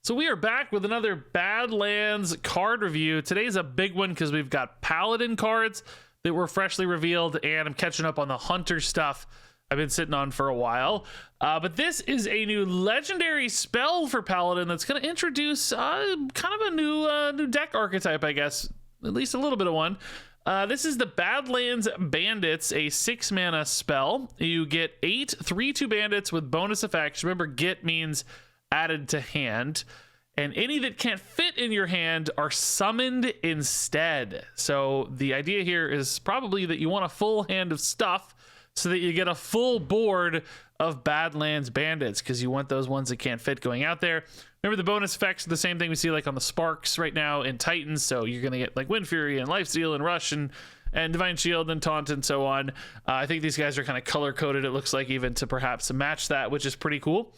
So we are back with another Badlands card review. Today's a big one because we've got Paladin cards that were freshly revealed, and I'm catching up on the Hunter stuff I've been sitting on for a while. But this is a new legendary spell for Paladin that's going to introduce kind of a new deck archetype, I guess. At least a little bit of one. This is the Badlands Bandits, a 6-mana spell. You get 8 3/2 bandits with bonus effects. Remember, get means added to hand, and any that can't fit in your hand are summoned instead. So the idea here is probably that you want a full hand of stuff so that you get a full board of Badlands Bandits, because you want those ones that can't fit going out there. Remember, the bonus effects are the same thing we see like on the Sparks right now in Titans, so you're going to get like Wind Fury and Lifesteal and Rush and Divine Shield and Taunt and so on. I think these guys are kind of color-coded, it looks like, even to perhaps match that, which is pretty cool.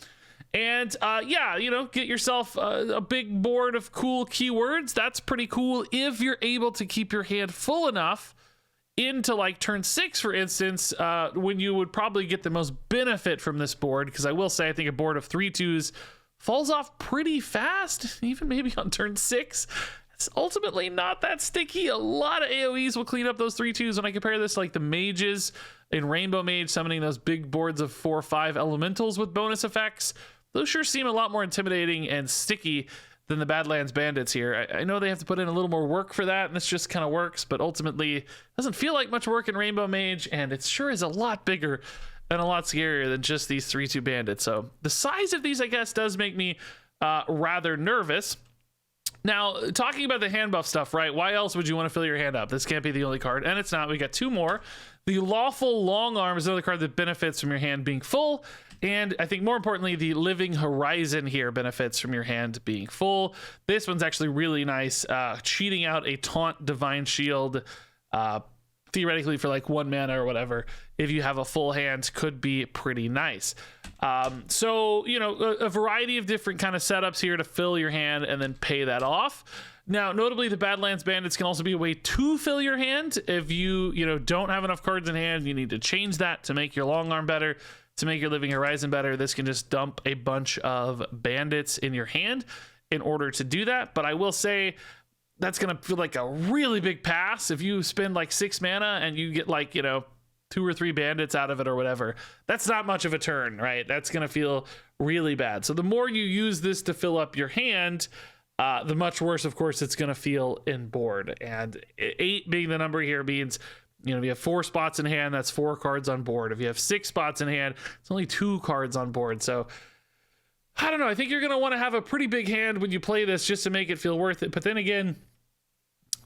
And yeah, you know, get yourself a big board of cool keywords. That's pretty cool if you're able to keep your hand full enough into like turn 6, for instance, when you would probably get the most benefit from this board. Because I will say, I think a board of 3/2s falls off pretty fast, even maybe on turn 6. It's ultimately not that sticky. A lot of AoEs will clean up those 3/2s. When I compare this to like the mages in Rainbow Mage summoning those big boards of 4 or 5 elementals with bonus effects, those sure seem a lot more intimidating and sticky than the Badlands Bandits here. I know they have to put in a little more work for that, and this just kind of works, but ultimately it doesn't feel like much work in Rainbow Mage, and it sure is a lot bigger and a lot scarier than just these 3/2 bandits. So the size of these, I guess, does make me rather nervous. Now, talking about the hand buff stuff, right? Why else would you want to fill your hand up? This can't be the only card, and it's not. We got 2 more. The Lawful Long Arm is another card that benefits from your hand being full, and I think more importantly, the Living Horizon here benefits from your hand being full. This one's actually really nice, cheating out a Taunt Divine Shield, theoretically for like 1 mana or whatever. If you have a full hand, could be pretty nice. So, you know, a variety of different kind of setups here to fill your hand and then pay that off. Now, notably, the Badlands Bandits can also be a way to fill your hand. If you don't have enough cards in hand, you need to change that to make your long arm better, to make your Living Horizon better. This can just dump a bunch of bandits in your hand in order to do that. But I will say that's going to feel like a really big pass if you spend like 6 mana and you get like, 2 or 3 bandits out of it or whatever. That's not much of a turn, right? That's going to feel really bad. So the more you use this to fill up your hand, the much worse, of course, it's going to feel in board. And 8 being the number here means, if you have 4 spots in hand, that's 4 cards on board. If you have 6 spots in hand, it's only 2 cards on board. So I don't know. I think you're going to want to have a pretty big hand when you play this just to make it feel worth it. But then again,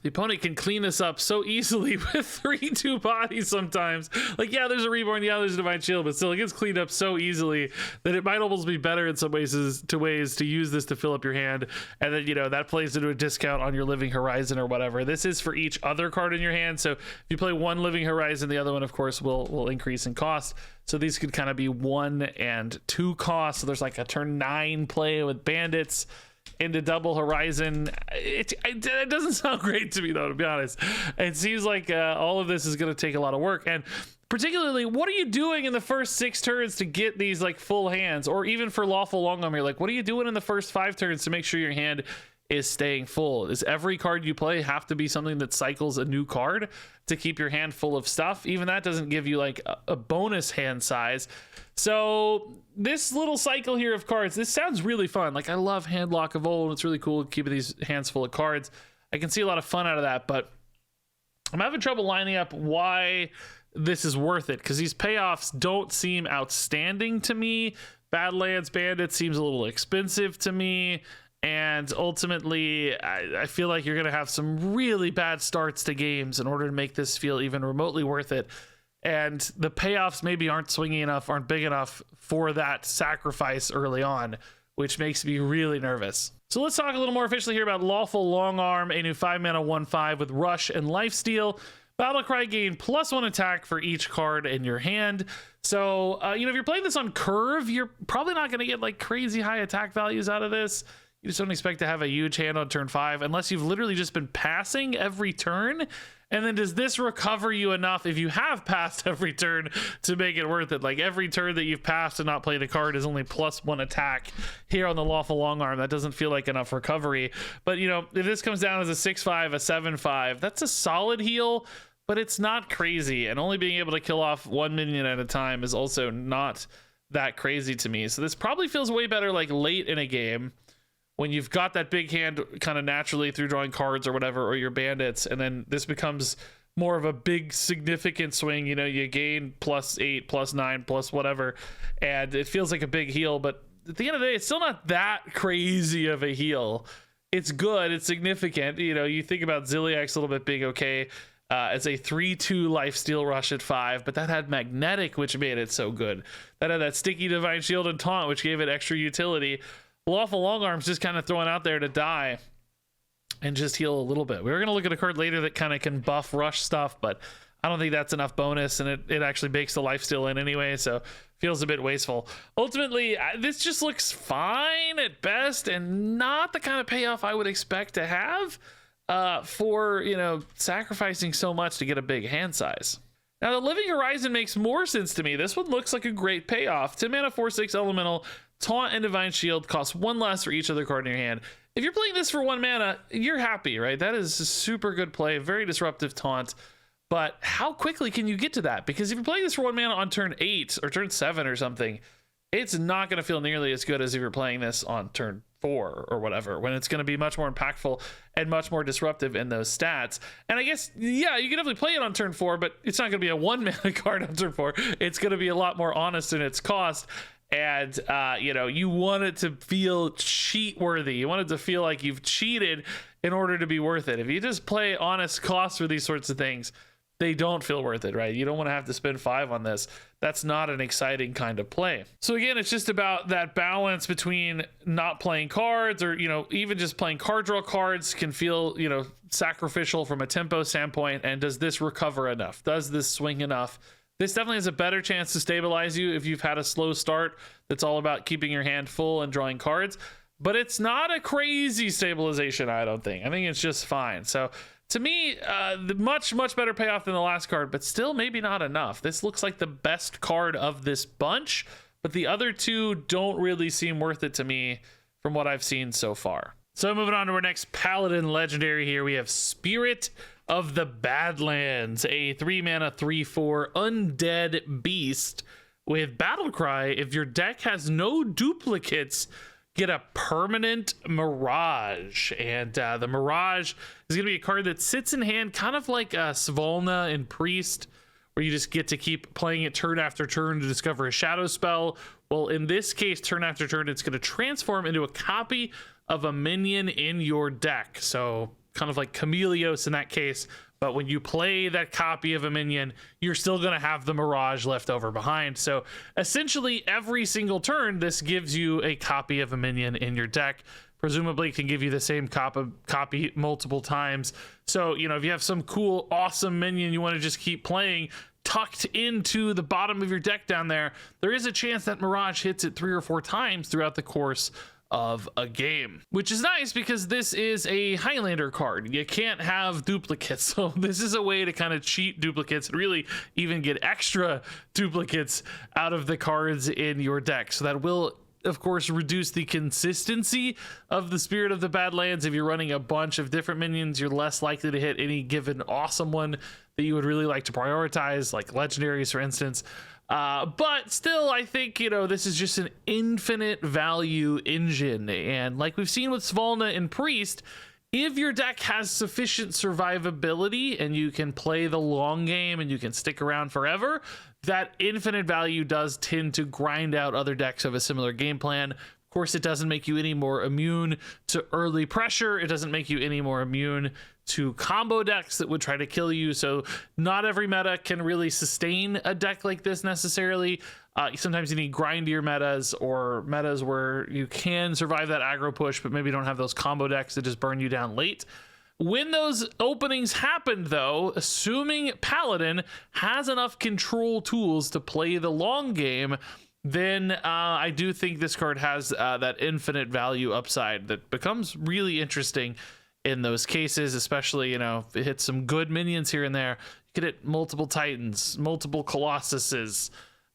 the opponent can clean this up so easily with 3/2 bodies sometimes. Like, yeah, there's a Reborn, yeah, there's a Divine Shield, but still it gets cleaned up so easily that it might almost be better in some ways to use this to fill up your hand. And then, that plays into a discount on your Living Horizon or whatever. This is for each other card in your hand. So if you play 1 Living Horizon, the other one, of course, will increase in cost. So these could kind of be 1 and 2 costs. So there's like a turn 9 play with bandits into double Horizon. It doesn't sound great to me, though, to be honest. It seems like all of this is going to take a lot of work, and particularly, what are you doing in the first 6 turns to get these like full hands? Or even for Lawful Long Arm, you're like, what are you doing in the first 5 turns to make sure your hand is staying full? Is every card you play have to be something that cycles a new card to keep your hand full of stuff? Even that doesn't give you like a bonus hand size. So this little cycle here of cards, this sounds really fun. Like, I love Handlock of Old. It's really cool keeping these hands full of cards. I can see a lot of fun out of that, but I'm having trouble lining up why this is worth it, because these payoffs don't seem outstanding to me. Badlands Bandits seems a little expensive to me. And ultimately, I feel like you're going to have some really bad starts to games in order to make this feel even remotely worth it. And the payoffs maybe aren't swingy enough, aren't big enough for that sacrifice early on, which makes me really nervous. So let's talk a little more officially here about Lawful Long Arm, a new 5-mana 1/5 with Rush and Lifesteal. Battlecry gain +1 attack for each card in your hand. So, if you're playing this on curve, you're probably not going to get like crazy high attack values out of this. You just don't expect to have a huge hand on turn 5 unless you've literally just been passing every turn And then does this recover you enough if you have passed every turn to make it worth it? Like every turn that you've passed and not played a card is only +1 attack here on the Lawful Long Arm. That doesn't feel like enough recovery. But, you know, if this comes down as a 6/5, a 7/5, that's a solid heal, but it's not crazy. And only being able to kill off 1 minion at a time is also not that crazy to me. So this probably feels way better like late in a game, when you've got that big hand kind of naturally through drawing cards or whatever, or your bandits, and then this becomes more of a big significant swing. You know, you gain +8, +9, plus whatever, and it feels like a big heal, but at the end of the day, it's still not that crazy of a heal. It's good, it's significant. You know, you think about Ziliak's a little bit big, okay, as a 3/2 lifesteal rush at 5, but that had magnetic, which made it so good. That had that sticky divine shield and taunt, which gave it extra utility. Lawful Long Arm's just kind of thrown out there to die and just heal a little bit. We were going to look at a card later that kind of can buff rush stuff, but I don't think that's enough bonus, and it actually bakes the lifesteal in anyway, so feels a bit wasteful. Ultimately, this just looks fine at best, and not the kind of payoff I would expect to have for, you know, sacrificing so much to get a big hand size. Now, the Living Horizon makes more sense to me. This one looks like a great payoff. 2 mana, 4/6 elemental, taunt and divine shield costs 1 less for each other card in your hand. If you're playing this for 1 mana, you're happy, right? That is a super good play, very disruptive taunt. But how quickly can you get to that? Because if you're playing this for 1 mana on turn 8 or turn 7 or something, it's not going to feel nearly as good as if you're playing this on turn 4 or whatever, when it's going to be much more impactful and much more disruptive in those stats. And I guess, yeah, you can definitely play it on turn 4, but it's not going to be a 1 mana card on turn 4. It's going to be a lot more honest in its cost. And, you know, you want it to feel cheat worthy. You want it to feel like you've cheated in order to be worth it. If you just play honest costs for these sorts of things, they don't feel worth it, right? You don't want to have to spend 5 on this. That's not an exciting kind of play. So again, it's just about that balance between not playing cards, or, you know, even just playing card draw cards can feel, you know, sacrificial from a tempo standpoint. And does this recover enough? Does this swing enough? This definitely has a better chance to stabilize you if you've had a slow start that's all about keeping your hand full and drawing cards. But it's not a crazy stabilization, I don't think. I think it's just fine. So to me, the much better payoff than the last card, but still maybe not enough. This looks like the best card of this bunch, but the other two don't really seem worth it to me from what I've seen so far. So moving on to our next Paladin legendary here, we have Spirit of the Badlands, a 3 mana 3/4 undead beast with battle cry. If your deck has no duplicates, get a permanent Mirage. And the Mirage is going to be a card that sits in hand kind of like Svolna in Priest, where you just get to keep playing it turn after turn to discover a shadow spell. Well, in this case, turn after turn, it's going to transform into a copy of a minion in your deck. So kind of like Chameleos in that case, but when you play that copy of a minion, you're still going to have the Mirage left over behind. So essentially every single turn, this gives you a copy of a minion in your deck. Presumably it can give you the same copy multiple times. So, you know, if you have some cool, awesome minion you want to just keep playing tucked into the bottom of your deck down there, there is a chance that Mirage hits it 3 or 4 times throughout the course of a game, which is nice because this is a Highlander card. You can't have duplicates, so this is a way to kind of cheat duplicates and really even get extra duplicates out of the cards in your deck. So that will, of course, reduce the consistency of the Spirit of the Badlands. If you're running a bunch of different minions, you're less likely to hit any given awesome one that you would really like to prioritize, like legendaries, for instance. But still, I think, you know, this is just an infinite value engine. And like we've seen with Svolna and Priest, if your deck has sufficient survivability and you can play the long game and you can stick around forever, that infinite value does tend to grind out other decks of a similar game plan. Of course, it doesn't make you any more immune to early pressure. It doesn't make you any more immune to combo decks that would try to kill you. So not every meta can really sustain a deck like this necessarily. Sometimes you need grindier metas, or metas where you can survive that aggro push, but maybe don't have those combo decks that just burn you down late. When those openings happened, though, assuming Paladin has enough control tools to play the long game, then I do think this card has that infinite value upside that becomes really interesting in those cases, especially, you know, if it hits some good minions here and there. You could hit multiple Titans, multiple Colossuses.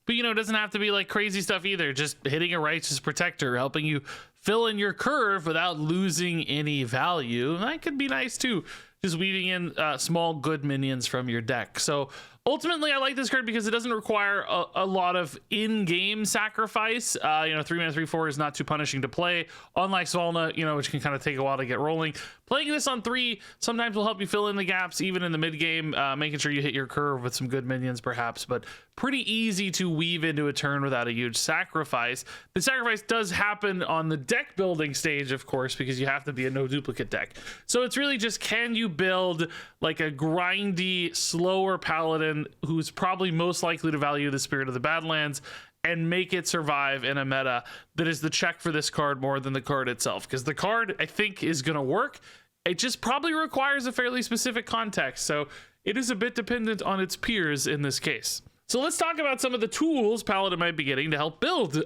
But, you know, it doesn't have to be like crazy stuff either. Just hitting a Righteous Protector, helping you fill in your curve without losing any value. That could be nice too. Just weaving in small good minions from your deck. So ultimately, I like this card because it doesn't require a lot of in-game sacrifice. You know, 3 mana 3/4 is not too punishing to play. Unlike Svalna, you know, which can kind of take a while to get rolling. Playing this on 3 sometimes will help you fill in the gaps, even in the mid game, making sure you hit your curve with some good minions, perhaps. But pretty easy to weave into a turn without a huge sacrifice. The sacrifice does happen on the deck building stage, of course, because you have to be a no duplicate deck. So it's really just, can you build like a grindy, slower Paladin who's probably most likely to value the Spirit of the Badlands and make it survive in a meta that is the check for this card more than the card itself? Because the card, I think, is going to work. It just probably requires a fairly specific context. So it is a bit dependent on its peers in this case. So let's talk about some of the tools Paladin might be getting to help build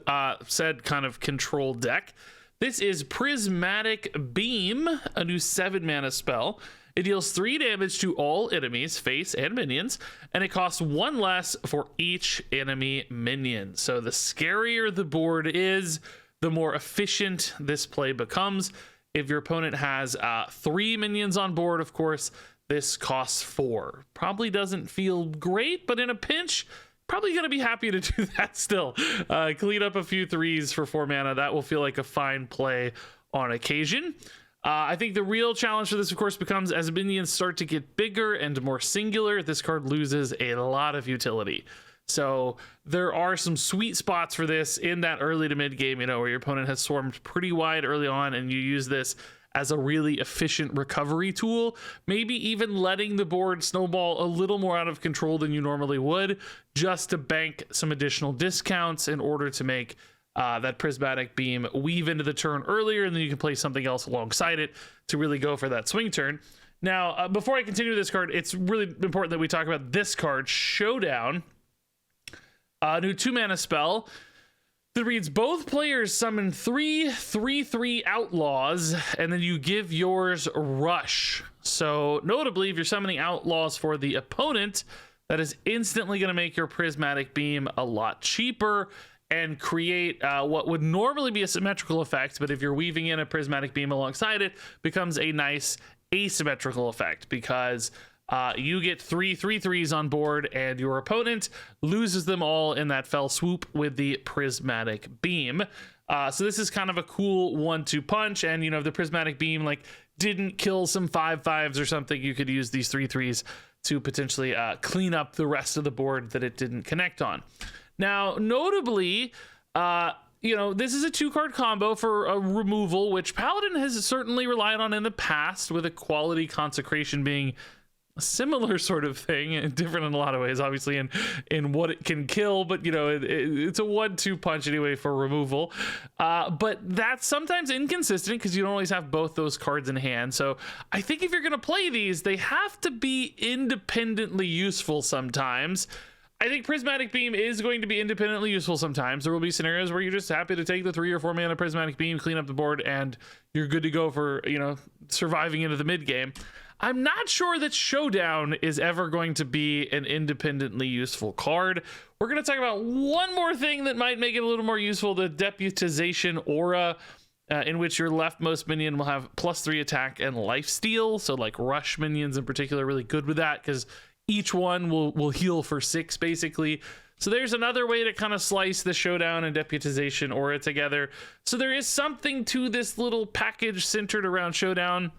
said kind of control deck. This is Prismatic Beam, a new 7 mana spell. It deals 3 damage to all enemies, face and minions, and it costs 1 less for each enemy minion. So the scarier the board is, the more efficient this play becomes. If your opponent has 3 minions on board, of course, this costs 4. Probably doesn't feel great, but in a pinch, probably going to be happy to do that still. Clean up a few 3s for 4 mana. That will feel like a fine play on occasion. I think the real challenge for this, of course, becomes as minions start to get bigger and more singular, this card loses a lot of utility. So there are some sweet spots for this in that early to mid game, you know, where your opponent has swarmed pretty wide early on and you use this as a really efficient recovery tool, maybe even letting the board snowball a little more out of control than you normally would, just to bank some additional discounts in order to make that Prismatic Beam weave into the turn earlier, and then you can play something else alongside it to really go for that swing turn. Now, before I continue this card, it's really important that we talk about this card, Showdown, a new 2 mana spell that reads, both players summon 3 3/3 outlaws, and then you give yours Rush. So notably, if you're summoning outlaws for the opponent, that is instantly going to make your Prismatic Beam a lot cheaper and create what would normally be a symmetrical effect, but if you're weaving in a Prismatic Beam alongside it, becomes a nice asymmetrical effect, because you get 3 3/3s on board and your opponent loses them all in that fell swoop with the Prismatic Beam. So this is kind of a cool 1-2 punch, and you know, if the Prismatic Beam like didn't kill some 5/5s or something, you could use these 3/3s to potentially clean up the rest of the board that it didn't connect on. Now, notably, you know, this is a 2-card combo for a removal, which Paladin has certainly relied on in the past, with a quality consecration being a similar sort of thing, and different in a lot of ways, obviously, in what it can kill, but you know, it's a 1-2 punch anyway for removal. But that's sometimes inconsistent because you don't always have both those cards in hand. So I think if you're going to play these, they have to be independently useful sometimes. I think Prismatic Beam is going to be independently useful sometimes. There will be scenarios where you're just happy to take the 3 or 4 mana Prismatic Beam, clean up the board, and you're good to go for, you know, surviving into the mid game. I'm not sure that Showdown is ever going to be an independently useful card. We're going to talk about one more thing that might make it a little more useful, the Deputization Aura, in which your leftmost minion will have +3 attack and lifesteal. So like Rush minions in particular are really good with that, because each one will heal for 6 basically. So there's another way to kind of slice the Showdown and Deputization Aura together. So there is something to this little package centered around Showdown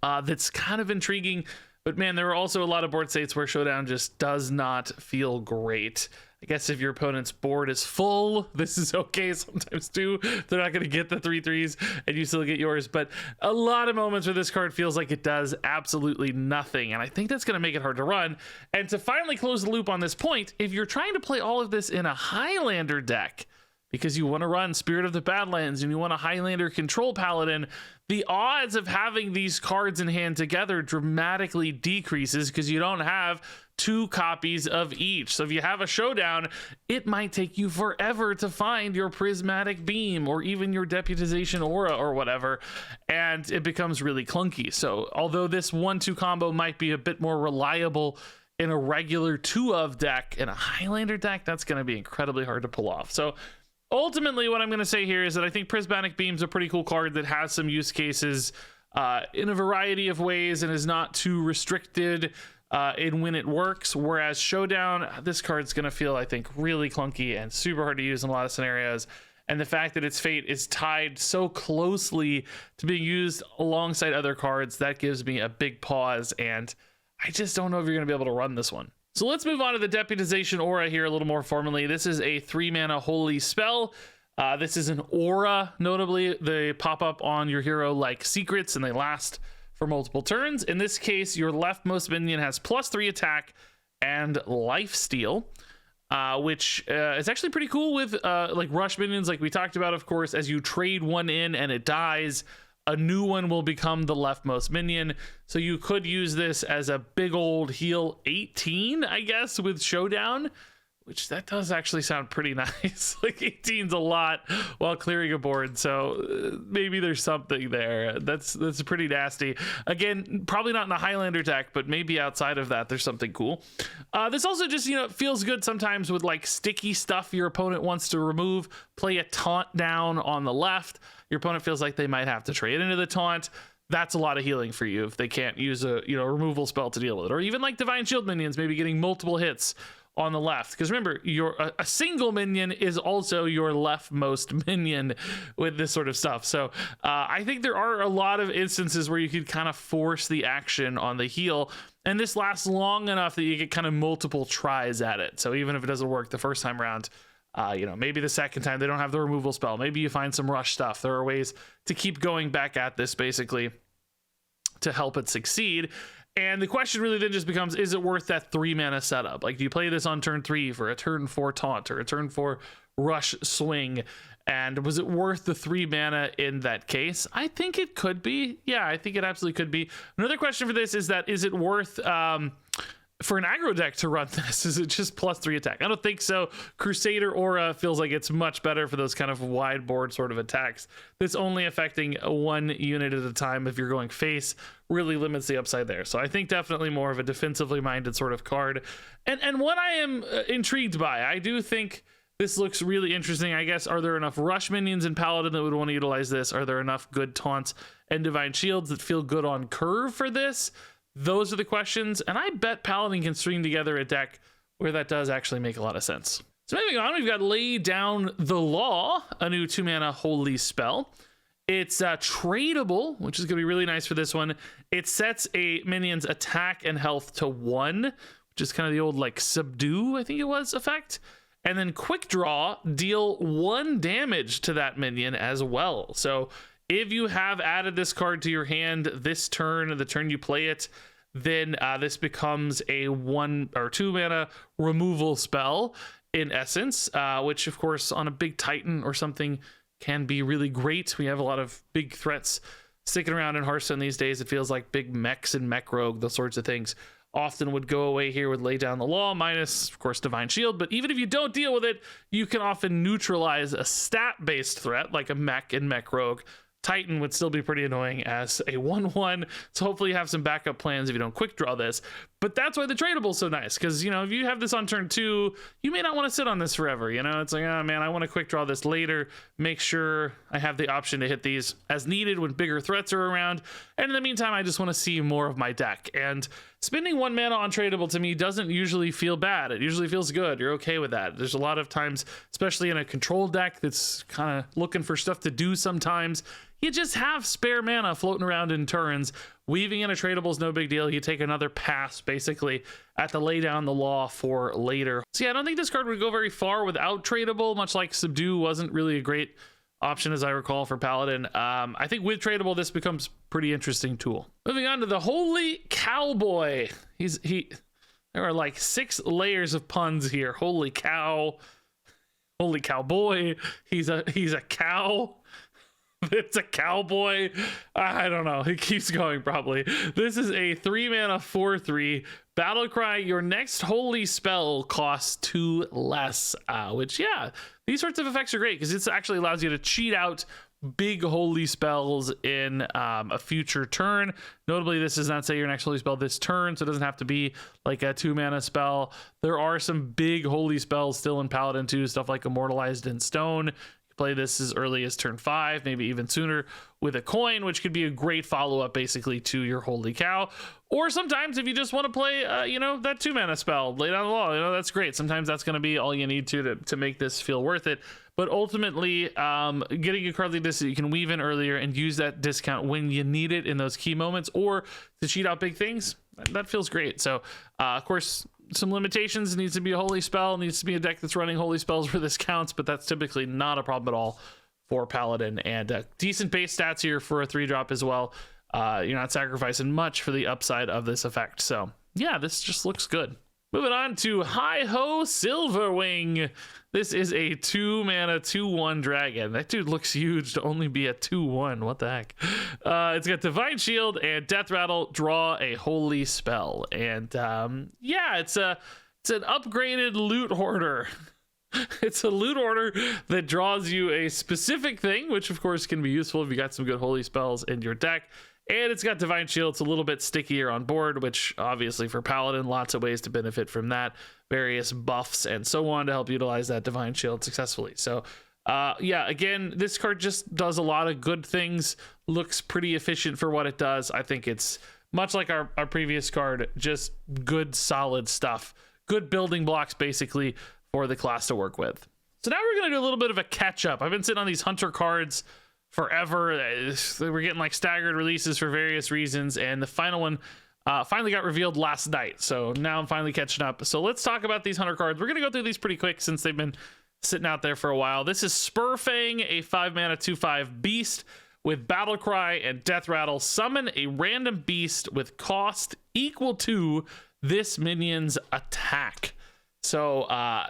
that's kind of intriguing. But man, there are also a lot of board states where Showdown just does not feel great. I guess if your opponent's board is full, this is okay sometimes too. They're not going to get the 3/3s and you still get yours. But a lot of moments where this card feels like it does absolutely nothing. And I think that's going to make it hard to run. And to finally close the loop on this point, if you're trying to play all of this in a Highlander deck, because you want to run Spirit of the Badlands and you want a Highlander control Paladin, the odds of having these cards in hand together dramatically decreases, because you don't have 2 copies of each. So if you have a Showdown, it might take you forever to find your Prismatic Beam or even your Deputization Aura or whatever, and it becomes really clunky. So although this 1-2 combo might be a bit more reliable in a regular 2-of deck, in a Highlander deck, that's going to be incredibly hard to pull off. So ultimately, what I'm going to say here is that I think Prismatic Beam's a pretty cool card that has some use cases in a variety of ways and is not too restricted in when it works, whereas Showdown, this card's going to feel, I think, really clunky and super hard to use in a lot of scenarios. And the fact that its fate is tied so closely to being used alongside other cards, that gives me a big pause, and I just don't know if you're going to be able to run this one. So let's move on to the Deputization Aura here a little more formally. This is a 3-mana holy spell. This is an aura, notably. They pop up on your hero like secrets, and they last for multiple turns. In this case, your leftmost minion has +3 attack and lifesteal, which is actually pretty cool with like rush minions, like we talked about. Of course, as you trade one in and it dies, a new one will become the leftmost minion. So you could use this as a big old heal 18, I guess, with Showdown, which that does actually sound pretty nice. Like 18's a lot while clearing a board, so maybe there's something there. That's pretty nasty. Again, probably not in a Highlander deck, but maybe outside of that there's something cool. This also just, you know, feels good sometimes with like sticky stuff your opponent wants to remove. Play a taunt down on the left. Your opponent feels like they might have to trade into the taunt. That's a lot of healing for you if they can't use a, you know, removal spell to deal with it. Or even like Divine Shield minions, maybe getting multiple hits on the left, because remember, a single minion is also your leftmost minion with this sort of stuff. So I think there are a lot of instances where you could kind of force the action on the heal, and this lasts long enough that you get kind of multiple tries at it. So even if it doesn't work the first time around, you know, maybe the second time they don't have the removal spell, maybe you find some rush stuff. There are ways to keep going back at this basically to help it succeed. And the question really then just becomes, is it worth that 3-mana setup? Like, do you play this on turn 3 for a turn 4 taunt or a turn 4 rush swing? And was it worth the 3 mana in that case? I think it could be. Yeah, I think it absolutely could be. Another question for this is that, is it worth for an aggro deck to run this? Is it just +3 attack? I don't think so. Crusader Aura feels like it's much better for those kind of wide board sort of attacks. That's only affecting 1 unit at a time. If you're going face, really limits the upside there. So I think definitely more of a defensively minded sort of card. And what I am intrigued by, I do think this looks really interesting. I guess, are there enough rush minions in Paladin that would want to utilize this? Are there enough good taunts and Divine Shields that feel good on curve for this? Those are the questions, and I bet Paladin can string together a deck where that does actually make a lot of sense. So moving on, we've got Lay Down the Law, a new 2-mana holy spell. It's tradable, which is going to be really nice for this one. It sets a minion's attack and health to 1, which is kind of the old like subdue, I think it was, effect. And then quick draw, deal 1 damage to that minion as well. So if you have added this card to your hand this turn, the turn you play it, then this becomes a 1 or 2 mana removal spell in essence, which of course on a big Titan or something can be really great. We have a lot of big threats sticking around in Hearthstone these days. It feels like big mechs and mech rogue, those sorts of things often would go away here with Lay Down the Law, minus of course Divine Shield. But even if you don't deal with it, you can often neutralize a stat-based threat like a mech and mech rogue. Titan would still be pretty annoying as a 1/1, so hopefully you have some backup plans if you don't quick draw this. But that's why the tradable is so nice, because, you know, if you have this on turn 2, you may not want to sit on this forever. You know, it's like, oh man, I want to quick draw this later, make sure I have the option to hit these as needed when bigger threats are around, and in the meantime I just want to see more of my deck. And spending 1 mana on tradable to me doesn't usually feel bad. It usually feels good. You're okay with that. There's a lot of times, especially in a control deck that's kind of looking for stuff to do sometimes, you just have spare mana floating around in turns. Weaving in a tradable is no big deal. You take another pass, basically, at the Lay Down the Law for later. So yeah, I don't think this card would go very far without tradable, much like Subdue wasn't really a great option, as I recall, for Paladin. I think with tradable, this becomes pretty interesting tool. Moving on to the Holy Cowboy. There are like 6 layers of puns here. Holy cow. Holy cowboy. He's a cow. It's a cowboy. I don't know. It keeps going probably. This is a 3-mana 4/3 battle cry. Your next holy spell costs 2 less, which, yeah, these sorts of effects are great because it actually allows you to cheat out big holy spells in a future turn. Notably, this does not say your next holy spell this turn, so it doesn't have to be like a 2-mana spell. There are some big holy spells still in Paladin 2, stuff like Immortalized in Stone. Play this as early as turn 5, maybe even sooner, with a coin, which could be a great follow-up basically to your holy cow. Or sometimes if you just want to play that 2-mana spell, lay down the law, that's great. Sometimes that's going to be all you need to make this feel worth it. But ultimately, getting a card like this that you can weave in earlier and use that discount when you need it in those key moments, or to cheat out big things, that feels great. So of course, some limitations. It needs to be a holy spell. It needs to be a deck that's running holy spells where this counts, but that's typically not a problem at all for Paladin. And decent base stats here for a 3-drop as well. You're not sacrificing much for the upside of this effect. So yeah, this just looks good. Moving on to Hi-Ho Silverwing. This is a 2-mana 2/1 dragon. That dude looks huge to only be a 2/1. What the heck? It's got Divine Shield and Death Rattle. Draw a holy spell. And yeah, it's an upgraded loot hoarder. It's a loot hoarder that draws you a specific thing, which of course can be useful if you got some good holy spells in your deck. And it's got Divine Shield. It's a little bit stickier on board, which obviously for Paladin, lots of ways to benefit from that. Various buffs and so on to help utilize that Divine Shield successfully. So yeah, again, this card just does a lot of good things. Looks pretty efficient for what it does. I think it's much like our previous card, just good, solid stuff. Good building blocks, basically, for the class to work with. So now we're going to do a little bit of a catch-up. I've been sitting on these Hunter cards forever. We're getting like staggered releases for various reasons, and the final one finally got revealed last night. So now I'm finally catching up. So let's talk about these Hunter cards. We're going to go through these pretty quick since they've been sitting out there for a while. This is Spurfang, a 5-mana 2/5 beast with Battle Cry and Death Rattle. Summon a random beast with cost equal to this minion's attack. So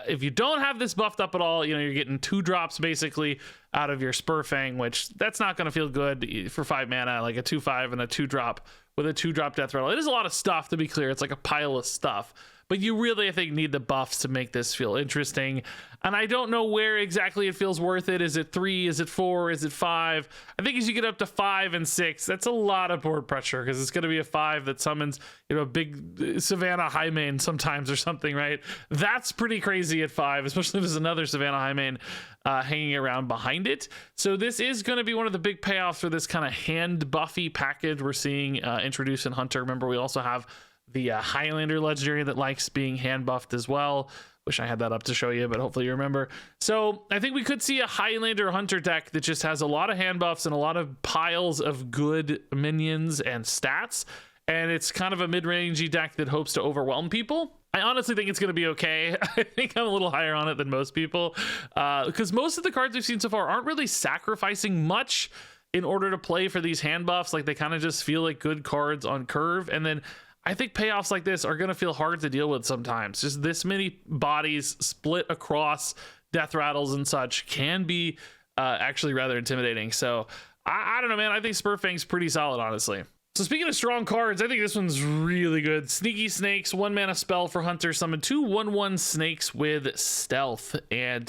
if you don't have this buffed up at all, you're getting 2 drops basically out of your Spurfang, which that's not going to feel good for 5 mana, like a 2/5 and a 2-drop with a 2-drop Death Rattle. It is a lot of stuff, to be clear. It's like a pile of stuff. But you really, I think, need the buffs to make this feel interesting. And I don't know where exactly it feels worth it. Is it 3? Is it 4? Is it 5? I think as you get up to 5 and 6, that's a lot of board pressure because it's going to be a 5 that summons, a big Savannah Highmane sometimes or something, right? That's pretty crazy at 5, especially if there's another Savannah Highmane hanging around behind it. So this is going to be one of the big payoffs for this kind of hand buffy package we're seeing introduced in Hunter. Remember, we also have the Highlander legendary that likes being hand buffed as well. Wish I had that up to show you, but hopefully you remember. So I think we could see a Highlander Hunter deck that just has a lot of hand buffs and a lot of piles of good minions and stats. And it's kind of a mid-rangey deck that hopes to overwhelm people. I honestly think it's going to be okay. I think I'm a little higher on it than most people because most of the cards we've seen so far aren't really sacrificing much in order to play for these hand buffs. Like they kind of just feel like good cards on curve. And then I think payoffs like this are going to feel hard to deal with sometimes. Just this many bodies split across Death Rattles and such can be actually rather intimidating. So I don't know, man. I think Spurfang's pretty solid, honestly. So speaking of strong cards, I think this one's really good. Sneaky Snakes, 1-mana spell for Hunter. Summon 2 1/1 snakes with stealth. And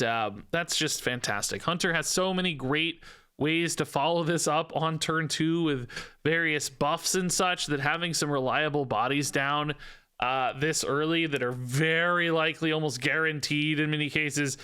that's just fantastic. Hunter has so many great ways to follow this up on turn 2 with various buffs and such, that having some reliable bodies down this early that are very likely, almost guaranteed in many cases,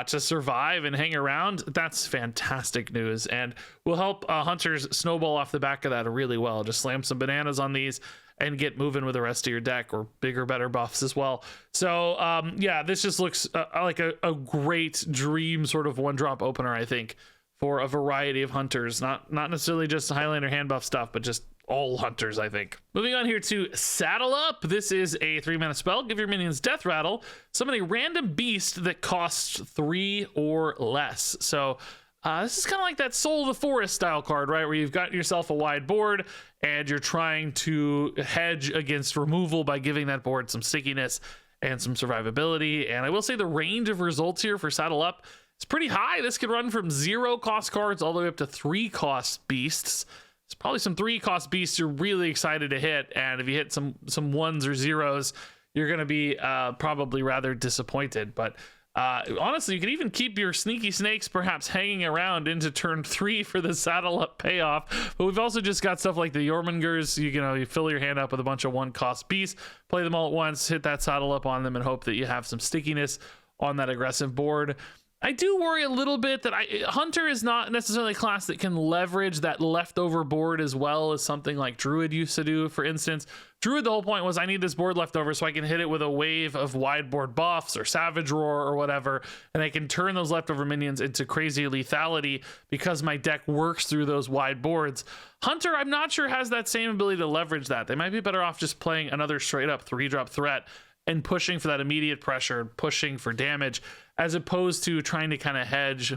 to survive and hang around, that's fantastic news and will help Hunters snowball off the back of that really well. Just slam some bananas on these and get moving with the rest of your deck, or bigger, better buffs as well. So yeah, this just looks like a great dream sort of 1-drop opener, I think, for a variety of Hunters, not necessarily just Highlander hand buff stuff, but just all Hunters, I think. Moving on here to Saddle Up. This is a 3-mana spell. Give your minions Death Rattle. Summon a random beast that costs 3 or less. So this is kind of like that Soul of the Forest style card, right? Where you've got yourself a wide board and you're trying to hedge against removal by giving that board some stickiness and some survivability. And I will say the range of results here for Saddle Up It's pretty high. This could run from 0 cost cards all the way up to 3 cost beasts. It's probably some 3 cost beasts you're really excited to hit, and if you hit some 1s or 0s, you're going to be probably rather disappointed. But honestly, you can even keep your sneaky snakes perhaps hanging around into turn 3 for the saddle up payoff. But we've also just got stuff like the Jormungers. You fill your hand up with a bunch of 1 cost beasts, play them all at once, hit that saddle up on them, and hope that you have some stickiness on that aggressive board. I do worry a little bit that Hunter is not necessarily a class that can leverage that leftover board as well as something like Druid used to do. For instance, Druid, the whole point was I need this board left over so I can hit it with a wave of wide board buffs or Savage Roar or whatever, and I can turn those leftover minions into crazy lethality because my deck works through those wide boards. Hunter, I'm not sure, has that same ability to leverage that. They might be better off just playing another straight up 3-drop threat and pushing for that immediate pressure, pushing for damage, as opposed to trying to kind of hedge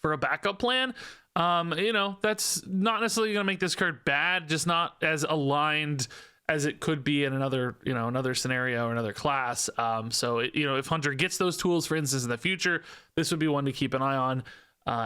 for a backup plan. That's not necessarily going to make this card bad, just not as aligned as it could be in another scenario or another class. If Hunter gets those tools, for instance, in the future, this would be one to keep an eye on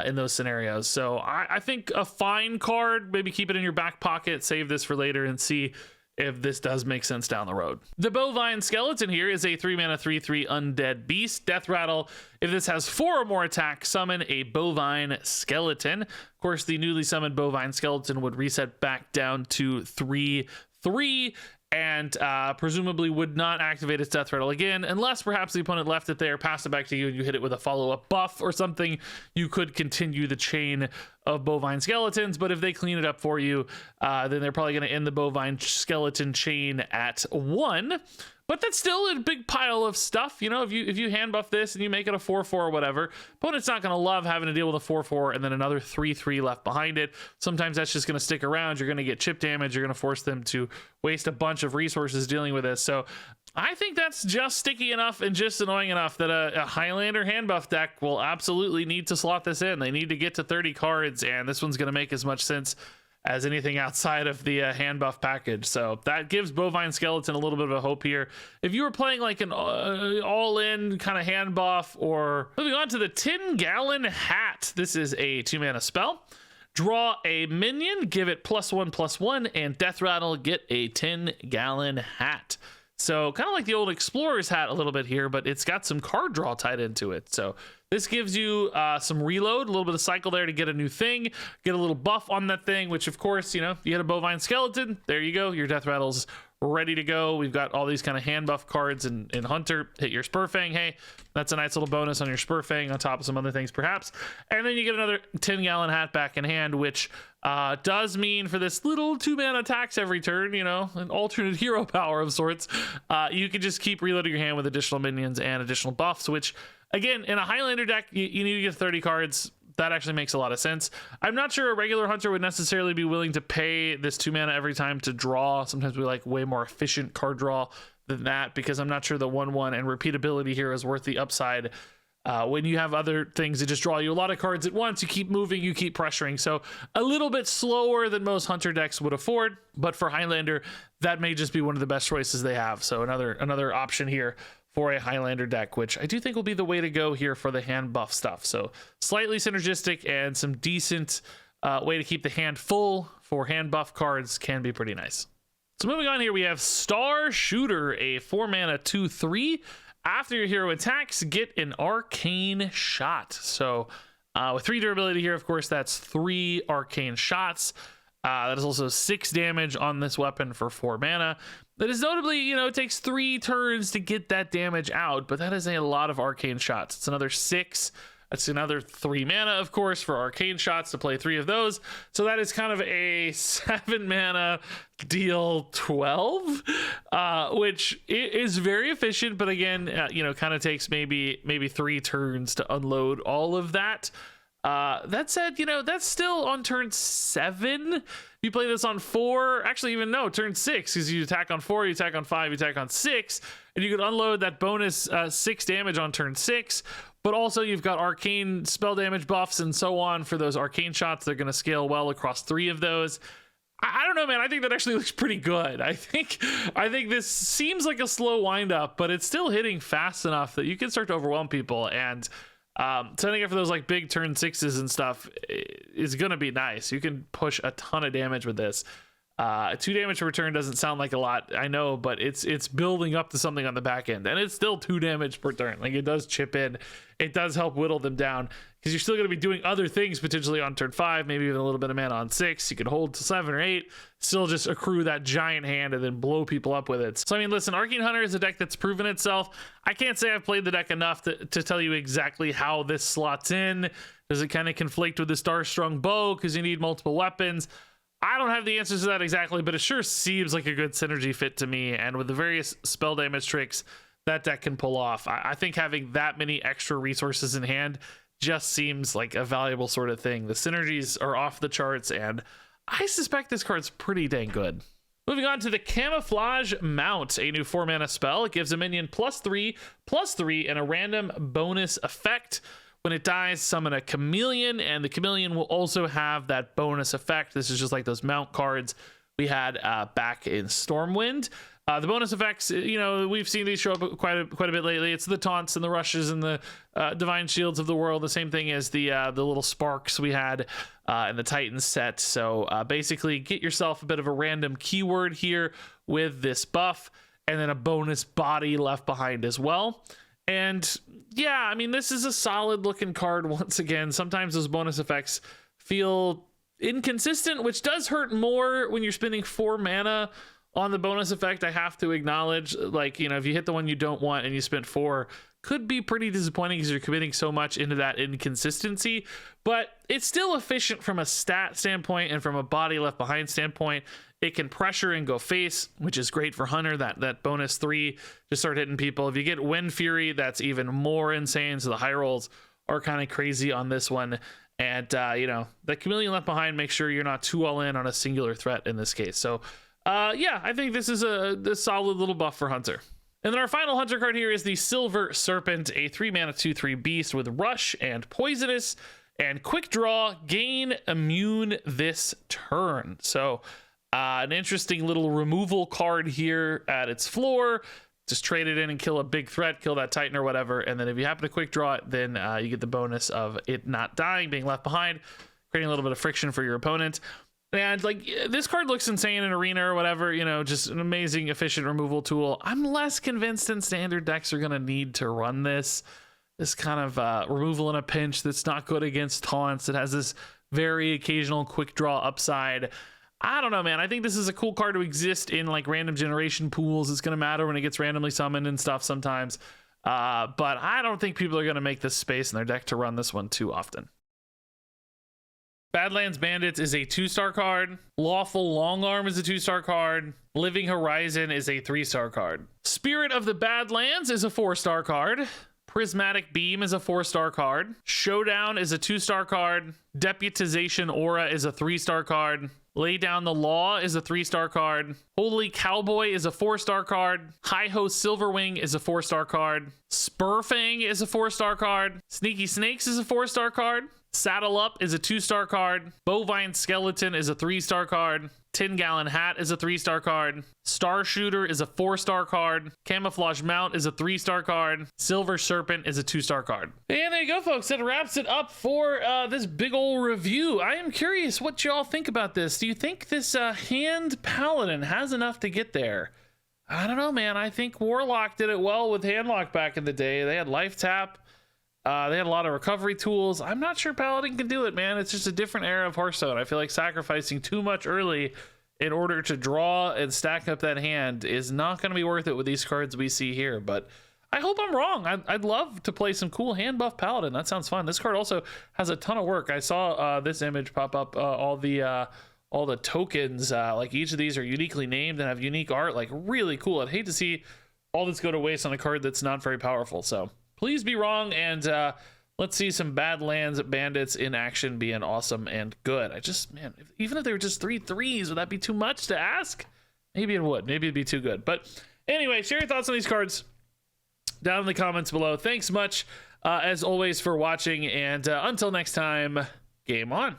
in those scenarios. So I think a fine card, maybe keep it in your back pocket, save this for later, and see if this does make sense down the road. The Bovine Skeleton here is a 3-mana 3/3 undead beast. Death Rattle. If this has 4 or more attacks, summon a Bovine Skeleton. Of course, the newly summoned Bovine Skeleton would reset back down to 3/3 and presumably would not activate its Death Rattle again, unless perhaps the opponent left it there, passed it back to you, and you hit it with a follow-up buff or something. You could continue the chain of Bovine Skeletons, but if they clean it up for you, then they're probably going to end the Bovine Skeleton chain at 1. But that's still a big pile of stuff. If you hand buff this and you make it a 4/4 or whatever, opponent's not going to love having to deal with a 4/4 and then another 3/3 left behind it. Sometimes that's just going to stick around. You're going to get chip damage. You're going to force them to waste a bunch of resources dealing with this. So I think that's just sticky enough and just annoying enough that a Highlander hand buff deck will absolutely need to slot this in. They need to get to 30 cards, and this one's going to make as much sense as anything outside of the hand buff package. So that gives Bovine Skeleton a little bit of a hope here. If you were playing like an all-in kind of hand buff, or moving on to the 10-gallon hat. This is a 2-mana spell. Draw a minion, give it +1/+1, and Death Rattle, get a 10-gallon hat. So kind of like the old Explorer's hat a little bit here, but it's got some card draw tied into it. So this gives you some reload, a little bit of cycle there to get a new thing, get a little buff on that thing, which of course, you hit a Bovine Skeleton, there you go, your Death Rattle's ready to go. We've got all these kind of hand buff cards in Hunter. Hit your Spurfang, hey, that's a nice little bonus on your Spurfang on top of some other things perhaps. And then you get another 10-gallon hat back in hand, which does mean for this little 2-mana attacks every turn, an alternate hero power of sorts, you can just keep reloading your hand with additional minions and additional buffs, which again, in a Highlander deck, you need to get 30 cards. That actually makes a lot of sense. I'm not sure a regular Hunter would necessarily be willing to pay this 2 mana every time to draw. Sometimes we like way more efficient card draw than that, because I'm not sure the 1/1 and repeatability here is worth the upside. When you have other things that just draw you a lot of cards at once, you keep moving, you keep pressuring. So a little bit slower than most Hunter decks would afford, but for Highlander, that may just be one of the best choices they have. So another option here for a Highlander deck, which I do think will be the way to go here for the hand buff stuff. So slightly synergistic and some decent way to keep the hand full for hand buff cards can be pretty nice. So moving on here, we have Star Shooter, a 4-mana 2/3. After your hero attacks, get an arcane shot. So with 3 durability here, of course, that's 3 arcane shots. That is also 6 damage on this weapon for 4 mana. That is notably, it takes 3 turns to get that damage out, but that is a lot of arcane shots. It's another 6. That's another 3 mana, of course, for arcane shots to play 3 of those. So that is kind of a 7 mana deal 12, which is very efficient, but again, kind of takes maybe 3 turns to unload all of that. That said, that's still on turn 7. You play this on 4, actually even no, turn 6, because you attack on 4, you attack on 5, you attack on 6, and you could unload that bonus 6 damage on turn 6. But also you've got arcane spell damage buffs and so on for those arcane shots. They're going to scale well across 3 of those. I don't know, man. I think that actually looks pretty good. I think this seems like a slow wind up, but it's still hitting fast enough that you can start to overwhelm people. And Setting up for those like big turn 6s and stuff is gonna be nice. You can push a ton of damage with this. 2 damage per turn doesn't sound like a lot, I know, but it's building up to something on the back end, and it's still 2 damage per turn. Like, it does chip in, it does help whittle them down, because you're still going to be doing other things potentially on turn 5, maybe even a little bit of mana on 6. You can hold to 7 or 8, still just accrue that giant hand and then blow people up with it. So I mean, listen, Arcane Hunter is a deck that's proven itself. I can't say I've played the deck enough to tell you exactly how this slots in. Does it kind of conflict with the Starstrung Bow because you need multiple weapons? I don't have the answers to that exactly, but it sure seems like a good synergy fit to me. And with the various spell damage tricks that deck can pull off, I think having that many extra resources in hand just seems like a valuable sort of thing. The synergies are off the charts, and I suspect this card's pretty dang good. Moving on to the Camouflage Mount, a new 4-mana spell. It gives a minion +3/+3, and a random bonus effect. When it dies, summon a chameleon, and the chameleon will also have that bonus effect. This is just like those mount cards we had back in Stormwind. The bonus effects, you know, we've seen these show up quite a bit lately. It's the taunts and the rushes and the divine shields of the world. The same thing as the little sparks we had in the Titan set. So basically, get yourself a bit of a random keyword here with this buff, and then a bonus body left behind as well. And yeah, I mean, this is a solid looking card once again. Sometimes those bonus effects feel inconsistent, which does hurt more when you're spending 4 mana on the bonus effect. I have to acknowledge, like, you know, if you hit the one you don't want and you spent 4, could be pretty disappointing because you're committing so much into that inconsistency. But it's still efficient from a stat standpoint and from a body left behind standpoint. It can pressure and go face, which is great for Hunter. That bonus 3 just start hitting people. If you get Wind Fury, that's even more insane. So the high rolls are kind of crazy on this one. And you know, the chameleon left behind makes sure you're not too all in on a singular threat in this case. So yeah, I think this is a solid little buff for Hunter. And then our final Hunter card here is the Silver Serpent, a 3-mana 2/3 beast with Rush and Poisonous and Quick Draw, gain immune this turn. So an interesting little removal card here at its floor. Just trade it in and kill a big threat, kill that Titan or whatever. And then if you happen to quick draw it, then you get the bonus of it not dying, being left behind, creating a little bit of friction for your opponent. And like, this card looks insane in Arena or whatever, you know, just an amazing, efficient removal tool. I'm less convinced in standard decks are going to need to run this kind of removal in a pinch that's not good against taunts. It has this very occasional quick draw upside. I don't know, man. I think this is a cool card to exist in like random generation pools. It's going to matter when it gets randomly summoned and stuff sometimes. But I don't think people are going to make this space in their deck to run this one too often. Badlands Bandits is a 2-star card. Lawful Longarm is a 2-star card. Living Horizon is a 3-star card. Spirit of the Badlands is a 4-star card. Prismatic Beam is a 4-star card. Showdown is a 2-star card. Deputization Aura is a 3-star card. Lay Down the Law is a 3-star card. Holy Cowboy is a 4-star card. Hi-Ho Silverwing is a 4-star card. Spurfang is a 4-star card. Sneaky Snakes is a 4-star card. Saddle Up is a 2-star card. Bovine Skeleton is a 3-star card. 10-Gallon Hat is a 3-star card. Star Shooter is a 4-star card. Camouflage Mount is a 3-star card. Silver Serpent is a 2-star card. And there you go, folks. That wraps it up for this big old review. I am curious what y'all think about this. Do you think this hand Paladin has enough to get there? I don't know, man. I think Warlock did it well with Handlock back in the day. They had Life Tap. They had a lot of recovery tools. I'm not sure Paladin can do it, man. It's just a different era of Hearthstone. I feel like sacrificing too much early in order to draw and stack up that hand is not going to be worth it with these cards we see here. But I hope I'm wrong. I'd love to play some cool hand buff Paladin. That sounds fun. This card also has a ton of work. I saw this image pop up. All the tokens, like each of these are uniquely named and have unique art. Like, really cool. I'd hate to see all this go to waste on a card that's not very powerful. So please be wrong, and let's see some Badlands Bandits in action being awesome and good. Man, even if they were just 3/3s, would that be too much to ask? Maybe it would. Maybe it'd be too good. But anyway, share your thoughts on these cards down in the comments below. Thanks much, as always, for watching, and until next time, game on.